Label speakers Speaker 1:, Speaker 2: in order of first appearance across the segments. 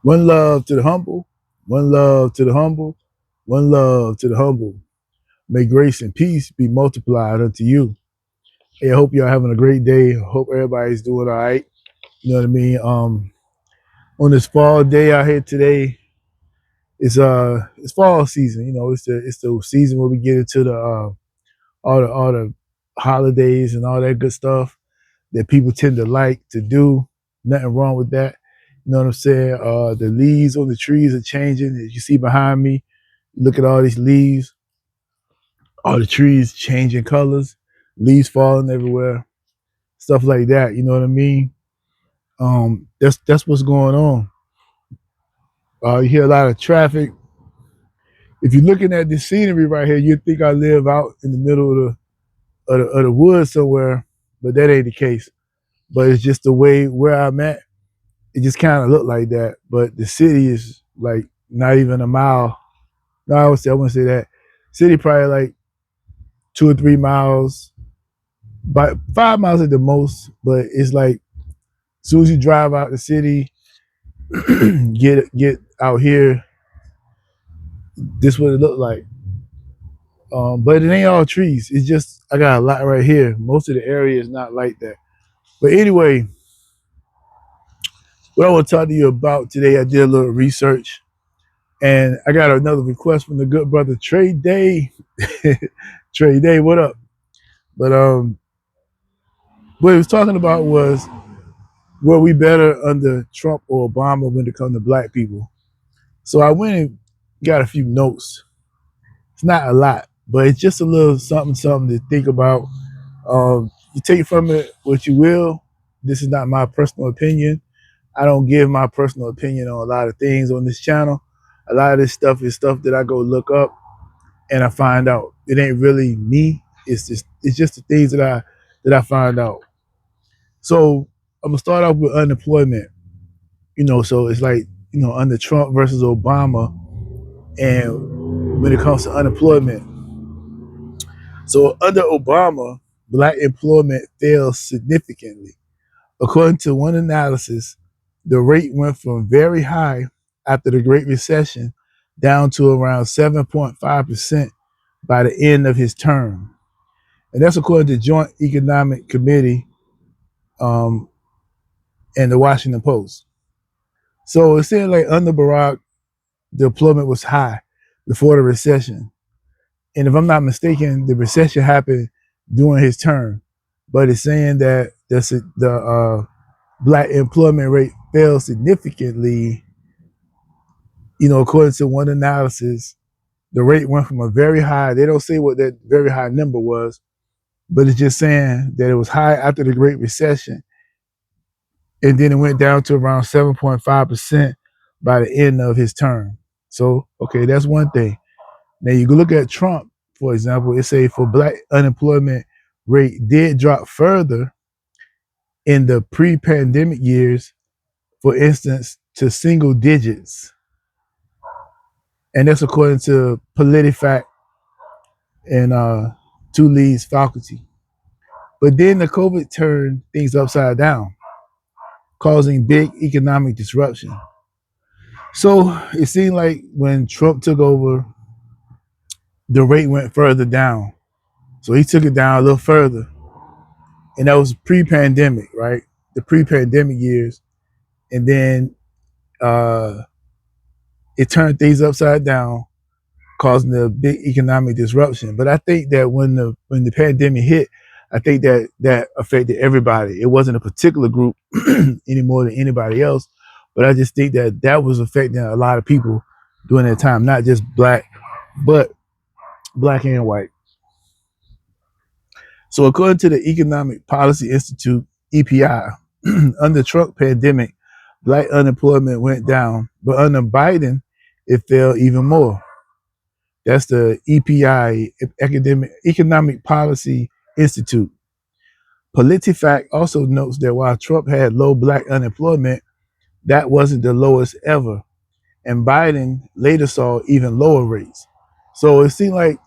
Speaker 1: One love to the humble, one love to the humble, one love to the humble. May grace and peace be multiplied unto you. Hey, I hope y'all having a great day. Hope everybody's doing all right. You know what I mean? On this fall day out here today, it's fall season. You know, it's the season where we get into the all the holidays and all that good stuff that people tend to like to do. Nothing wrong with that. You know what I'm saying? The leaves on the trees are changing. As you see behind me, look at all these leaves, all the trees changing colors, leaves falling everywhere, stuff like that. You know what I mean? That's what's going on. You hear a lot of traffic. If you're looking at this scenery right here, you'd think I live out in the middle of the woods somewhere, but that ain't the case. But it's just the way where I'm at. It just kind of looked like that. But the city is like not even a mile. No, I wouldn't say that. City probably like 2 or 3 miles, by 5 miles at the most. But it's like as soon as you drive out the city, get out here, this what it looked like. But it ain't all trees. It's just I got a lot right here. Most of the area is not like that. But anyway, what I want to talk to you about today, I did a little research, and I got another request from the good brother Trey Day. Trey Day, what up? But what he was talking about was, were we better under Trump or Obama when it comes to black people? So I went and got a few notes. It's not a lot, but it's just a little something to think about. You take from it what you will. This is not my personal opinion. I don't give my personal opinion on a lot of things on this channel. A lot of this stuff is stuff that I go look up and I find out. It ain't really me. It's just the things that I find out. So I'm gonna start off with unemployment. So it's like, under Trump versus Obama, and when it comes to unemployment. So under Obama, black employment fell significantly. According to one analysis, the rate went from very high after the Great Recession down to around 7.5% by the end of his term. And that's according to Joint Economic Committee um, and the Washington Post. So it seemed like under Barack, the employment was high before the recession. And if I'm not mistaken, the recession happened during his term. But it's saying that the black employment rate fell significantly. According to one analysis, the rate went from a very high, they don't say what that very high number was, but it's just saying that it was high after the Great Recession. And then it went down to around 7.5% by the end of his term. So, okay, that's one thing. Now you can look at Trump, for example, it say for black unemployment rate did drop further in the pre-pandemic years, for instance, to single digits. And that's according to PolitiFact and Two Leads faculty. But then the COVID turned things upside down, causing big economic disruption. So it seemed like when Trump took over, the rate went further down. So he took it down a little further. And that was pre-pandemic, right? The pre-pandemic years. And then it turned things upside down, causing a big economic disruption. But I think that when the pandemic hit, I think that affected everybody. It wasn't a particular group any more than anybody else, but I just think that was affecting a lot of people during that time, not just black, but black and white. So according to the Economic Policy Institute, EPI, under Trump pandemic, black unemployment went down, but under Biden, it fell even more. That's the EPI, Economic Policy Institute. PolitiFact also notes that while Trump had low black unemployment, that wasn't the lowest ever. And Biden later saw even lower rates. So it seemed like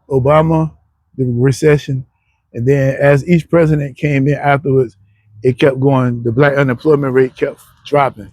Speaker 1: Obama, the recession, and then as each president came in afterwards, it kept going. The black unemployment rate kept dropping.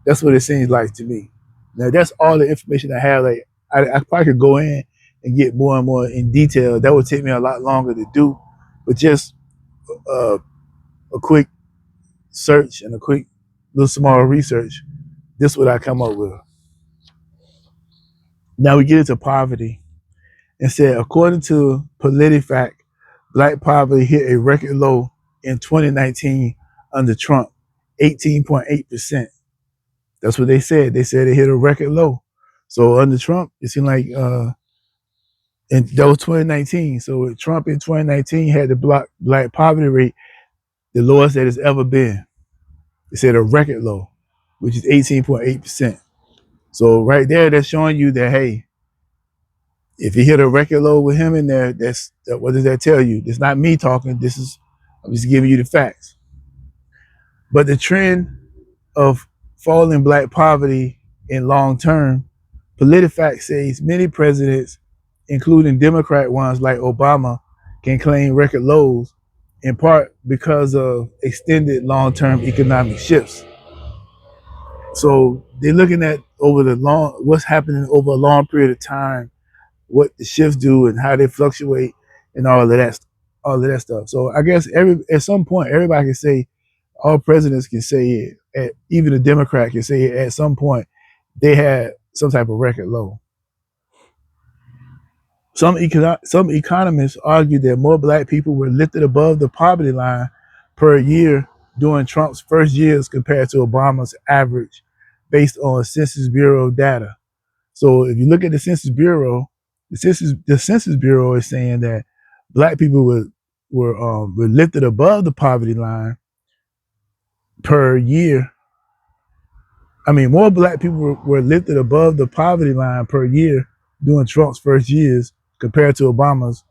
Speaker 1: That's what it seems like to me. Now that's all the information I have. Like I probably could go in and get more and more in detail. That would take me a lot longer to do, but just uh, a quick search and a quick little small research. This is what I come up with. Now we get into poverty and said, according to PolitiFact, black poverty hit a record low in 2019 under Trump, 18.8%. That's what they said. They said it hit a record low. So under Trump, it seemed like, and that was 2019. So Trump in 2019 had the black poverty rate the lowest that it's ever been. They said a record low, which is 18.8%. So right there, that's showing you that, hey, if you hit a record low with him in there, what does that tell you? It's not me talking. I'm just giving you the facts. But the trend of falling black poverty in long term, PolitiFact says many presidents, including Democrat ones like Obama, can claim record lows in part because of extended long-term economic shifts. So they're looking at what's happening over a long period of time, what the shifts do and how they fluctuate and all of that stuff. So I guess at some point everybody can say, all presidents can say it, even a Democrat can say it at some point they had some type of record low. Some economists argue that more black people were lifted above the poverty line per year during Trump's first years compared to Obama's average, based on Census Bureau data. So if you look at the Census Bureau, the Census Bureau is saying that black people were lifted above the poverty line per year. I mean, more black people were lifted above the poverty line per year during Trump's first years compared to Obama's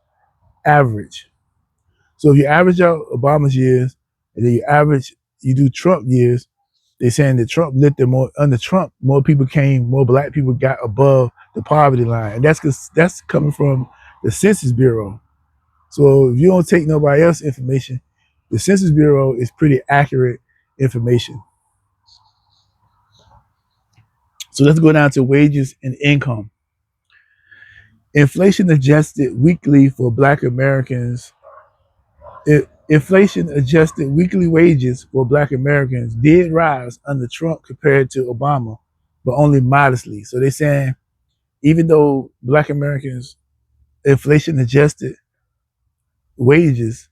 Speaker 1: average. So if you average out Obama's years and then you do Trump years, they're saying that Trump lifted more. Under Trump, more black people got above the poverty line, and that's coming from the Census Bureau. So if you don't take nobody else's information, the Census Bureau is pretty accurate information. So let's go down to wages and income. Inflation adjusted weekly for black Americans. Inflation adjusted weekly wages for black Americans did rise under Trump compared to Obama, but only modestly. So they're saying even though black Americans inflation adjusted wages,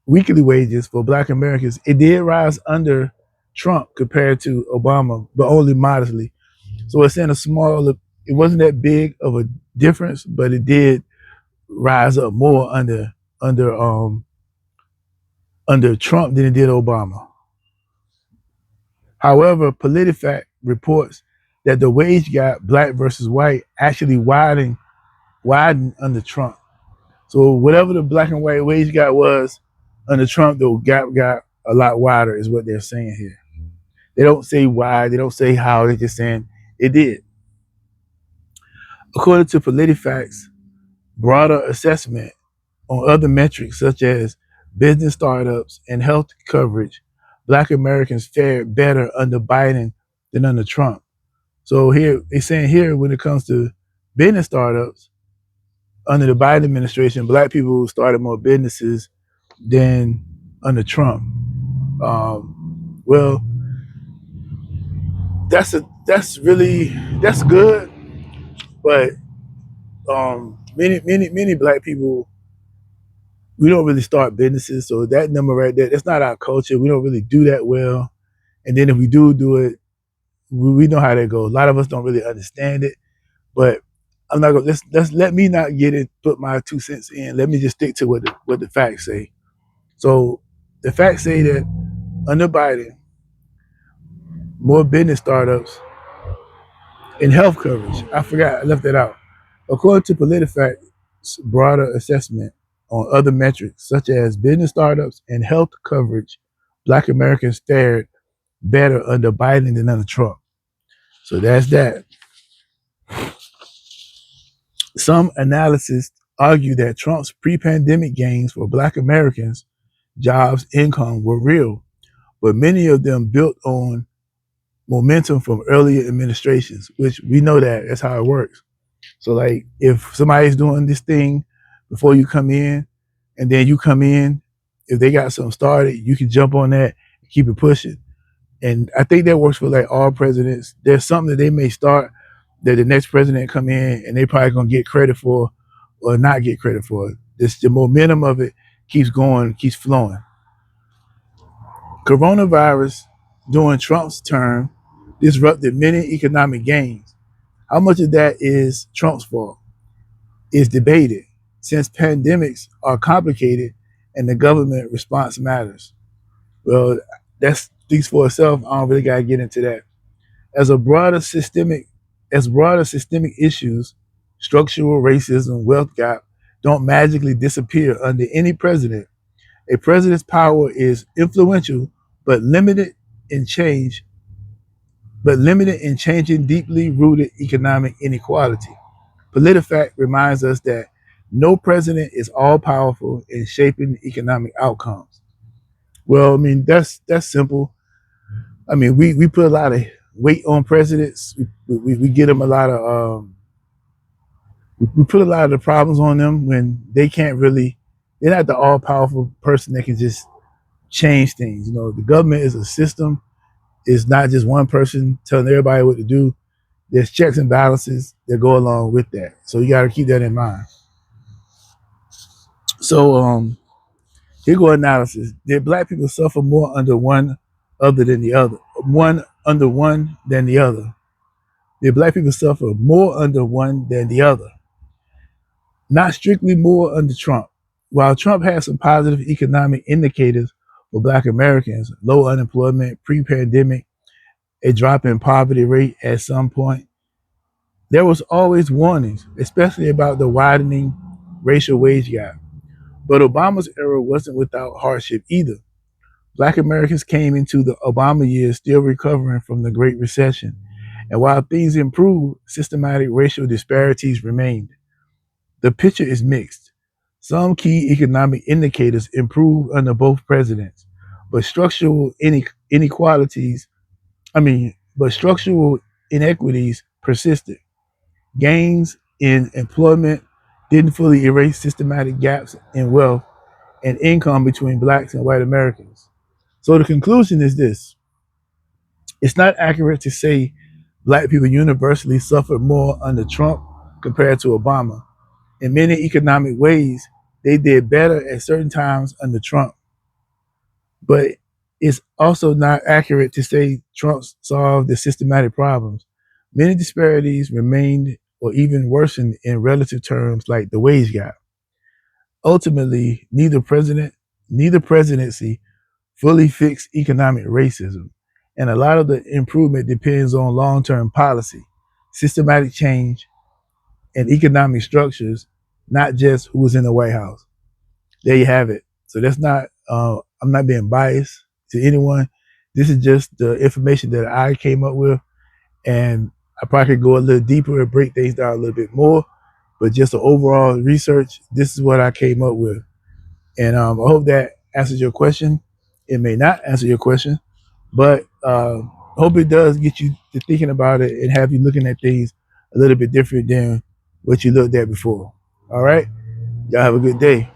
Speaker 1: weekly wages for black Americans, it did rise under Trump compared to Obama, but only modestly. So it's in it wasn't that big of a difference, but it did rise up more under Trump than it did Obama. However, PolitiFact reports that the wage gap, black versus white, actually widened under Trump. So whatever the black and white wage gap was under Trump, the gap got a lot wider, is what they're saying here. They don't say why, they don't say how, they're just saying it did. According to PolitiFact's broader assessment on other metrics such as business startups and health coverage, black Americans fared better under Biden than under Trump. So here, they're saying here when it comes to business startups, under the Biden administration, black people started more businesses than under Trump. Well, that's good, but many black people, we don't really start businesses, so that number right there, that's not our culture. We don't really do that well, and then if we do it, we know how that goes. A lot of us don't really understand it, but I'm not gonna let me not get it. Put my 2 cents in. Let me just stick to what the facts say. So the facts say that under Biden, more business startups and health coverage. I forgot, I left that out. According to PolitiFact's broader assessment on other metrics such as business startups and health coverage, black Americans fared better under Biden than under Trump. So that's that. Some analysts argue that Trump's pre-pandemic gains for black Americans, jobs, income were real, but many of them built on momentum from earlier administrations, which we know that's how it works. So like if somebody's doing this thing before you come in, and then you come in, if they got something started, you can jump on that and keep it pushing. And I think that works for like all presidents. There's something that they may start that the next president come in and they probably gonna get credit for or not get credit for. This the momentum of it keeps going, keeps flowing. Coronavirus during Trump's term disrupted many economic gains. How much of that is Trump's fault is debated, since pandemics are complicated and the government response matters. Well, that speaks for itself. I don't really gotta get into that. As a broader systemic, as broader systemic issues, structural racism, wealth gap, don't magically disappear under any president. A president's power is influential, but limited in change, but limited in changing deeply rooted economic inequality. PolitiFact reminds us that no president is all powerful in shaping economic outcomes. Well, I mean that's simple. I mean we put a lot of weight on presidents. We get them a lot of we put a lot of the problems on them when they can't really. They're not the all powerful person that can just change things. You know, the government is a system. It's not just one person telling everybody what to do. There's checks and balances that go along with that. So you got to keep that in mind. So here go analysis. Did black people suffer more under one other than the other? One under one than the other. Did black people suffer more under one than the other? Not strictly more under Trump. While Trump had some positive economic indicators for black Americans, low unemployment, pre-pandemic, a drop in poverty rate at some point, there was always warnings, especially about the widening racial wage gap. But Obama's era wasn't without hardship either. Black Americans came into the Obama years still recovering from the Great Recession. And while things improved, systematic racial disparities remained. The picture is mixed. Some key economic indicators improved under both presidents, but structural inequities persisted. Gains in employment didn't fully erase systematic gaps in wealth and income between blacks and white Americans. So the conclusion is this: it's not accurate to say black people universally suffered more under Trump compared to Obama. In many economic ways, they did better at certain times under Trump. But it's also not accurate to say Trump solved the systematic problems. Many disparities remained or even worsened in relative terms, like the wage gap. Ultimately, neither presidency fully fixed economic racism, and a lot of the improvement depends on long-term policy, systematic change, and economic structures, not just who was in the White House. There you have it. So that's not. I'm not being biased to anyone. This is just the information that I came up with, and I probably could go a little deeper and break things down a little bit more. But just the overall research, this is what I came up with, and I hope that answers your question. It may not answer your question, but hope it does get you to thinking about it and have you looking at things a little bit different than what you looked at before. All right, y'all have a good day.